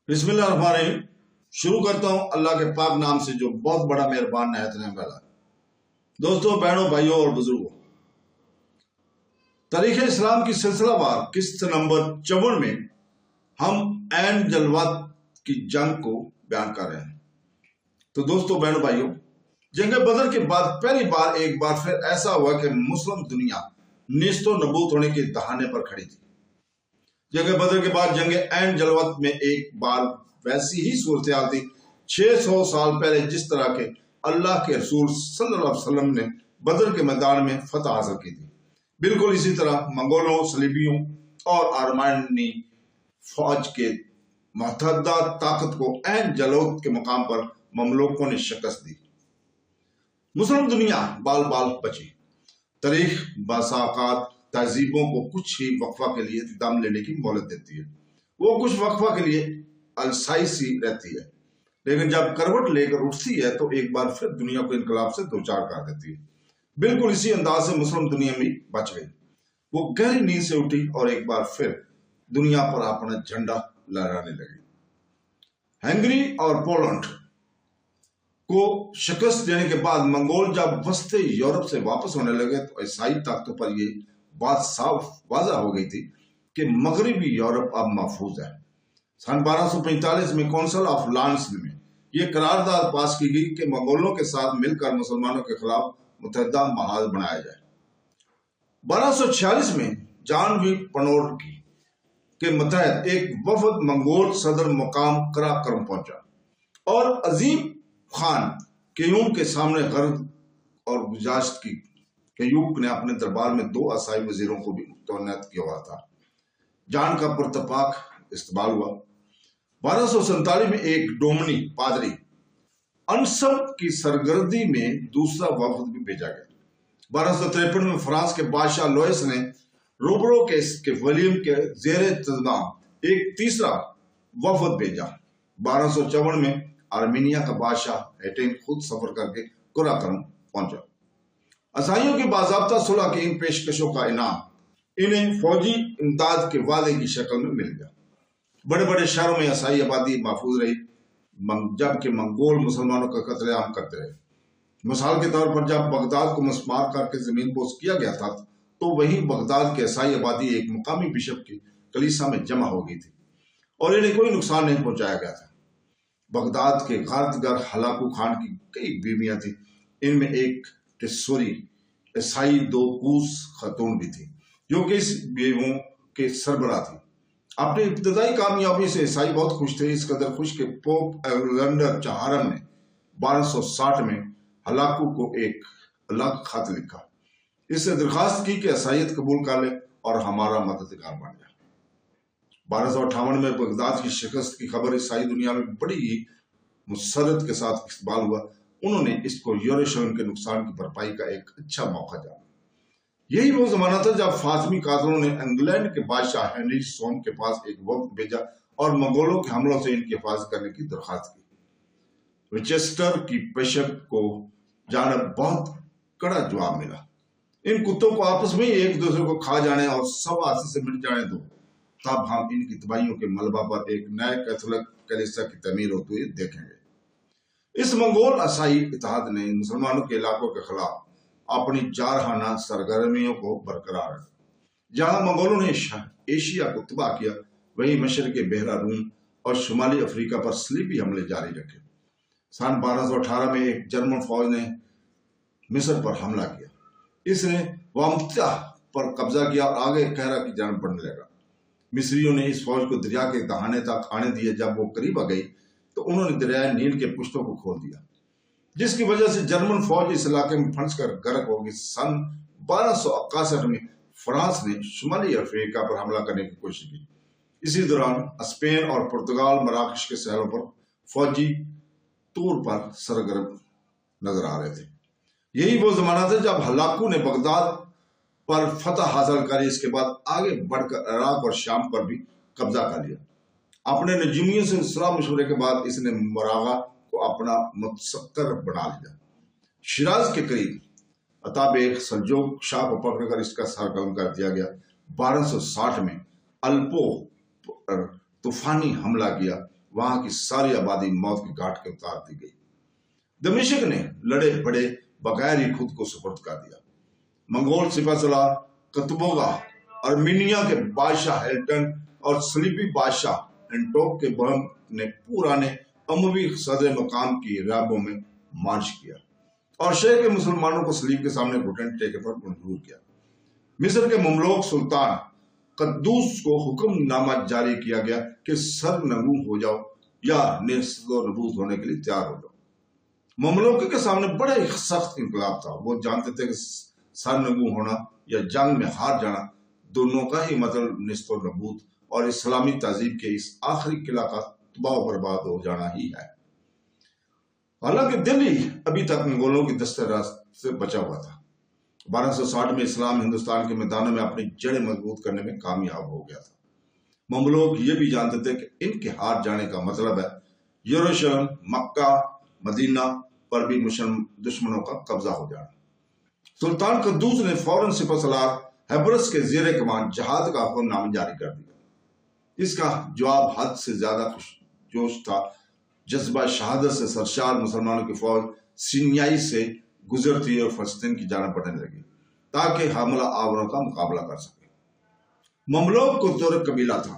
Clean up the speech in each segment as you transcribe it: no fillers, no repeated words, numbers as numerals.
بسم اللہ الرحمن الرحیم۔ شروع کرتا ہوں اللہ کے پاک نام سے جو بہت بڑا مہربان نہایت رحم والا ہے۔ دوستوں، بہنوں، بھائیوں اور بزرگوں، تاریخ اسلام کی سلسلہ وار قسط نمبر 54 میں ہم عین جلوات کی جنگ کو بیان کر رہے ہیں۔ تو دوستوں، بہنوں، بھائیوں، جنگ بدر کے بعد پہلی بار ایک بار پھر ایسا ہوا کہ مسلم دنیا نیست و نبوت ہونے کے دہانے پر کھڑی تھی۔ جنگ بدر کے بعد جنگ عین جلوت میں ایک بار ویسی ہی صورتحال تھی 600 سال پہلے جس طرح کے اللہ کے رسول صلی اللہ علیہ وسلم نے بدر کے میدان میں فتح حاصل کی تھی، بالکل اسی طرح منگولوں، صلیبیوں اور آرمینی فوج کے متحدہ طاقت کو عین جلوت کے مقام پر مملوکوں نے شکست دی۔ مسلم دنیا بال بال بچی۔ تاریخ بساقات تہذیبوں کو کچھ ہی وقفہ کے لیے دم لینے کی مہلت دیتی ہے، وہ کچھ وقفہ کے لیے السائی سی رہتی ہے، لیکن جب کروٹ لے کر اٹھتی ہے تو ایک بار پھر دنیا کو انقلاب سے دوچار کر دیتی ہے۔ بالکل اسی انداز سے مسلم دنیا بھی بچ گئی، وہ گہری نیند سے اٹھی اور ایک بار پھر دنیا پر اپنا جھنڈا لہرانے لگی۔ ہنگری اور پولینڈ کو شکست دینے کے بعد منگول جب وسط یورپ سے واپس ہونے لگے تو عیسائی طاقتوں پر یہ بات صاف واضح ہو گئی تھی کہ مغربی یورپ اب محفوظ ہے۔ سن 1245 میں کونسل آف لانس میں یہ قرارداد پاس کی گئی کہ منگولوں کے ساتھ مل کر مسلمانوں کے خلاف متحدہ محاذ بنایا جائے۔ 1246 میں جان وی پنوٹ کے متحد ایک وفد منگول صدر مقام قراقرم پہنچا اور عظیم خان کیوم کے سامنے غرض اور گزاشت کی۔ کیوم نے اپنے دربار میں 2 عیسائی وزیروں کو بھی تعینات کیا ہوا تھا۔ جان کا پرتپاک استقبال ہوا۔ 1247 میں ایک ڈومنی پادری انسم کی سرگردی میں دوسرا وفد بھی بھیجا گیا۔ 1253 میں فرانس کے بادشاہ لوئس نے روبرو کے ولیم کے زیر انتظام ایک تیسرا وفد بھیجا۔ 1254 میں آرمینیا کا بادشاہ ہیٹین خود سفر کر کے قراقرم پہنچا۔ عیسائیوں کی باضابطہ صلح کی ان پیشکشوں کا انعام انہیں فوجی امداد کے وعدے کی شکل میں مل گیا۔ بڑے بڑے شہروں میں عیسائی آبادی محفوظ رہی، جبکہ منگول مسلمانوں کا قتل عام کرتے رہے۔ مثال کے طور پر جب بغداد کو مسمار کر کے زمین بوس کیا گیا تھا تو وہیں بغداد کی عیسائی آبادی ایک مقامی بشپ کی کلیسا میں جمع ہو گئی تھی اور انہیں کوئی نقصان نہیں پہنچایا گیا تھا۔ بغداد کے غارتگر ہلاکو خان کی کئی بیویاں تھیں، ان میں ایک ٹسوری عیسائی 2 کوس خاتون بھی تھی جو کہ اس بیووں کے سربراہ تھی۔ اپنی ابتدائی کامیابی سے عیسائی بہت خوش تھے، اس قدر خوش کہ پوپ الیگزینڈر چہارم نے 1260 میں ہلاکو کو ایک الگ خط لکھا، اس سے درخواست کی کہ عیسائیت قبول کر لے اور ہمارا مددگار بن جائے۔ 1258 میں بغداد کی شکست کی خبر عیسائی دنیا میں بڑی ہی مسرت کے ساتھ استقبال ہوا۔ انہوں نے اس کو یروشلم کے نقصان کی بھرپائی کا ایک اچھا موقع جانا۔ یہی وہ زمانہ تھا جب فاطمی قاتلوں نے انگلینڈ کے بادشاہ ہنری سوم کے پاس ایک وفد بھیجا اور منگولوں کے حملوں سے ان کی حفاظت کرنے کی درخواست کی۔ وچسٹر کی بشپ کو جانب بہت کڑا جواب ملا، ان کتوں کو آپس میں ایک دوسرے کو کھا جانے اور سب آپس سے مٹ جانے دو، تب ہم ان کی تباہیوں کے ملبہ پر ایک نئے کیتھولک کلیسا کی تعمیر ہوتے ہوئے دیکھیں گے۔ اس منگول عیسائی اتحاد نے مسلمانوں کے علاقوں کے خلاف اپنی جارحانہ سرگرمیوں کو برقرار رکھا۔ جہاں منگولوں نے ایشیا کو تباہ کیا، وہیں مشرق بحیرہ روم اور شمالی افریقہ پر صلیبی حملے جاری رکھے۔ سن 1218 میں ایک جرمن فوج نے مصر پر حملہ کیا، اس نے وامتا پر قبضہ کیا اور آگے قاہرہ کی جانب بڑھنے لگا۔ مصریوں نے اس فوج کو دریا کے دہانے تک آنے دیا۔ جب وہ قریب آ گئی تو انہوں نے دریائے نیل کے پشتوں کو کھول دیا، جس کی وجہ سے جرمن فوج اس علاقے میں پھنس کر غرق ہو گئی۔ سن 1261 میں فرانس نے شمالی افریقہ پر حملہ کرنے کی کوشش کی۔ اسی دوران اسپین اور پرتگال مراکش کے ساحلوں پر فوجی طور پر سرگرم نظر آ رہے تھے۔ یہی وہ زمانہ تھا جب ہلاکو نے بغداد پر فتح حاصل کری، اس کے بعد آگے بڑھ کر عراق اور شام پر بھی قبضہ کر لیا۔ اپنے نجومیوں سے صلاح مشورے کے بعد اس نے مراغہ کو اپنا متسکر بنا لیا۔ شیراز کے قریب اتابیک سلجوق شاہ کو پکڑ کر اس کا سر قلم کر دیا گیا۔ 1260 میں الپو پر طوفانی حملہ کیا، وہاں کی ساری آبادی موت کے گھاٹ کے اتار دی گئی۔ دمشق نے لڑے بڑے بغیر ہی خود کو سپرد کر دیا۔ منگول سپہ سالار قطبوغا، ارمینیا کے بادشاہ ہیلٹن اور صلیبی بادشاہ انٹوک کے برہم نے پرانے اموی صدر مقام کی رابوں میں مارچ کیا اور شہر کے مسلمانوں کو صلیب کے سامنے گھٹن ٹیکے پر مجبور کیا۔ مصر کے مملوک سلطان قدوس کو حکم نامہ جاری کیا گیا کہ سر نگو ہو جاؤ یا نیست و نبوذ ہونے کے لیے تیار ہو جاؤ۔ مملوک کے سامنے بڑا ہی سخت انقلاب تھا۔ وہ جانتے تھے کہ سر نگو ہونا یا جنگ میں ہار جانا دونوں کا ہی مطلب نیست و نبوذ اور اسلامی تہذیب کے اس آخری قلعہ کا تباہ و برباد ہو جانا ہی ہے۔ حالانکہ دلی ابھی تک منگولوں کی دستہ راست سے بچا ہوا تھا۔ 1260 میں اسلام ہندوستان کے میدانوں میں اپنی جڑیں مضبوط کرنے میں کامیاب ہو گیا تھا۔ مملوک یہ بھی جانتے تھے کہ ان کے ہار جانے کا مطلب ہے یروشلم، مکہ، مدینہ پر بھی دشمنوں کا قبضہ ہو جانا۔ سلطان قدوس نے فوراً سپہ سالار ہیبرس کے زیر کمان جہاد کا حکم نامہ جاری کر دیا۔ اس کا جواب حد سے زیادہ جوش تھا۔ جذبہ شہادت سے سرشار مسلمانوں کی فوج سینائی سے گزرتی اور فلسطین کی جانب بڑھنے لگی تاکہ حملہ آوروں کا مقابلہ کر سکے۔ مملوک کو ترک قبیلہ تھا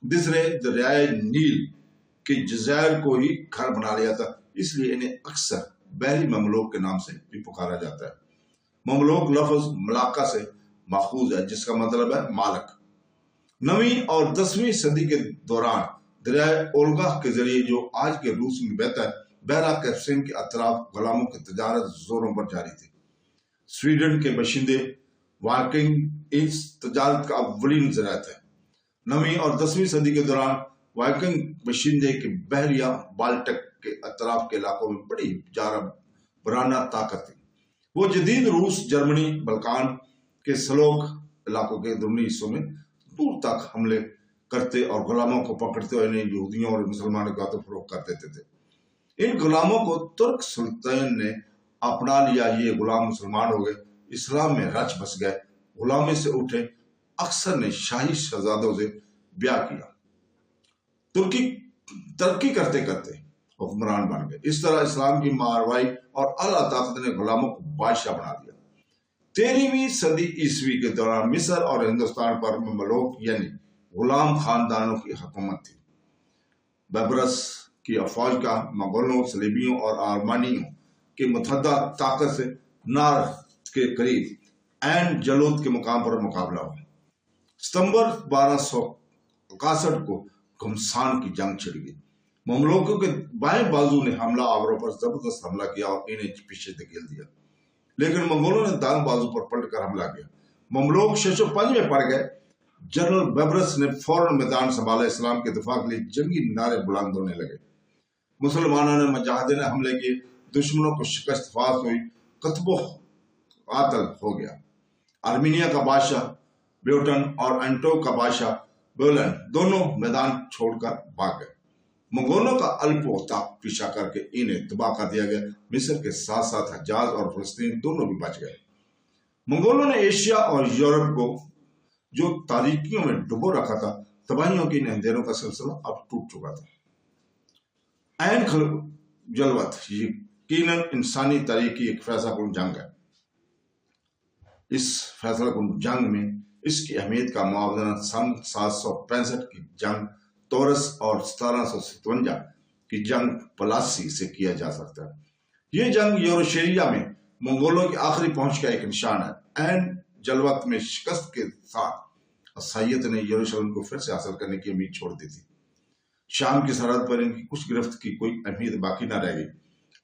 جس نے دریائے نیل کے جزائر کو ہی گھر بنا لیا تھا، اس لیے انہیں اکثر بحری مملوک کے نام سے بھی پکارا جاتا ہے۔ مملوک لفظ ملاقہ سے ماخوذ ہے جس کا مطلب ہے مالک۔ 9ویں اور 10ویں صدی کے دوران دریائے اولگا کے ذریعے جو آج کے روس میں بہتا ہے، بحیرہ کیسپیئن کے اطراف غلاموں کی تجارت زوروں پر جاری تھی۔ سویڈن کے باشندے وائکنگ اس تجارت کا اولین ذریعہ تھے۔ 9ویں اور 10ویں صدی کے دوران وائکنگ باشندے کے بحریہ بالٹک کے اطراف کے علاقوں میں بڑی جارحانہ طاقت تھی۔ وہ جدید روس، جرمنی، بلکان کے سلوک علاقوں کے اندرونی حصوں میں دور تک حملے کرتے اور غلاموں کو پکڑتے اور انہیں یہودیوں اور مسلمانوں کے ہاتھوں فروخت کر دیتے تھے۔ ان غلاموں کو ترک سلطان نے اپنا لیا، یہ غلام مسلمان ہو گئے، اسلام میں رچ بس گئے، غلامی سے اٹھے۔ اکثر نے شاہی شہزادوں سے بیاہ کیا، ترقی کرتے کرتے حکمران بن گئے۔ اس طرح اسلام کی ماروائی اور اعلیٰ طاقت نے غلاموں کو بادشاہ بنا دیا۔ 13ویں صدی عیسوی کے دوران مصر اور ہندوستان پر مملوک یعنی غلام خاندانوں کی حکومت تھی۔ بیبرس کی افواج کا مغولوں، صلیبیوں اور آرمانیوں کے متحدہ طاقت سے نار کے قریب عین جلوت کے مقام پر مقابلہ ہوا۔ ستمبر 1261 کو گھمسان کی جنگ چھڑ گئی۔ مملوکوں کے بائیں بازو نے حملہ آوروں پر زبردست حملہ کیا اور انہیں پیچھے دھکیل دیا، لیکن منگولوں نے دائیں بازو پر پلٹ کر حملہ کیا۔ مملوک 605 میں پڑ گئے۔ جنرل بیبرس نے فوراً میدان سنبھالا۔ اسلام کے دفاع کے لیے جنگی نعرے بلند ہونے لگے۔ مسلمانوں نے مجاہدین حملے کیے، دشمنوں کو شکست فاس ہوئی، قطبو قاتل ہو گیا۔ آرمینیا کا بادشاہ بیوٹن اور انٹوک کا بادشاہ بولن دونوں میدان چھوڑ کر بھاگ گئے۔ منگولوں کا الپوتا پیچھا کر کے انہیں تباہ کر دیا گیا۔ مصر کے ساتھ ساتھ حجاز اور فلسطین دونوں بھی بچ گئے۔ منگولوں نے ایشیا اور یورپ کو جو تاریکیوں میں ڈبو رکھا تھا، تباہیوں کی ان اندھیروں کا سلسلہ اب ٹوٹ چکا تھا۔ عین جلوت یقیناً انسانی تاریخ کی ایک فیصلہ کن جنگ ہے۔ اس فیصلہ کن جنگ میں اس کی اہمیت کا موازنہ سن 765 کی جنگ تورس اور 1757 کی جنگ پلاسی سے کیا جا سکتا ہے۔ یہ جنگ یوروشیا میں منگولوں کی آخری پہنچ کا ایک نشان ہے۔ عین جلوت میں شکست کے ساتھ عیسائیت نے یروشلم کو پھر سے حاصل کرنے کی امید چھوڑ دی تھی۔ شام کی سرحد پر ان کی کچھ گرفت کی کوئی اہمیت باقی نہ رہ گئی۔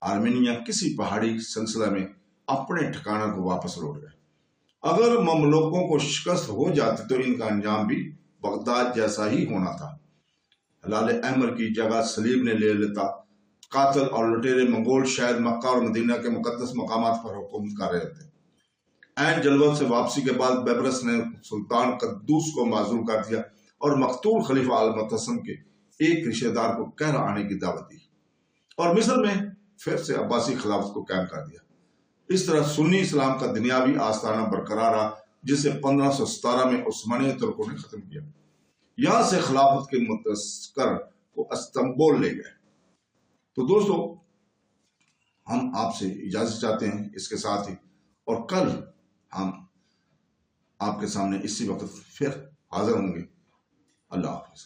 آرمینیا کسی پہاڑی سلسلہ میں اپنے ٹھکانہ کو واپس لوٹ گئے۔ اگر مملوکوں کو شکست ہو جاتی تو ان کا انجام بھی بغداد جیسا ہی ہونا تھا۔ ہلال احمر کی جگہ صلیب نے لے لیتا۔ قاتل اور لٹیرے منگول شاید مکہ اور مدینہ کے مقدس مقامات پر حکومت کر رہے تھے۔ عین جلوت سے واپسی کے بعد بیبرس نے سلطان قدوس کو معزول کر دیا اور مقتول خلیفہ المعتصم کے ایک رشتہ دار کو قاہرہ آنے کی دعوت دی اور مصر میں پھر سے عباسی خلافت کو قائم کر دیا۔ اس طرح سنی اسلام کا دنیاوی آستانہ برقرار رہا جسے 1517 میں عثمانی ترکوں نے ختم کیا۔ یہاں سے خلافت کے متذکر کو استنبول لے گئے۔ تو دوستو ہم آپ سے اجازت چاہتے ہیں اس کے ساتھ ہی، اور کل ہم آپ کے سامنے اسی وقت پھر حاضر ہوں گے۔ اللہ حافظ۔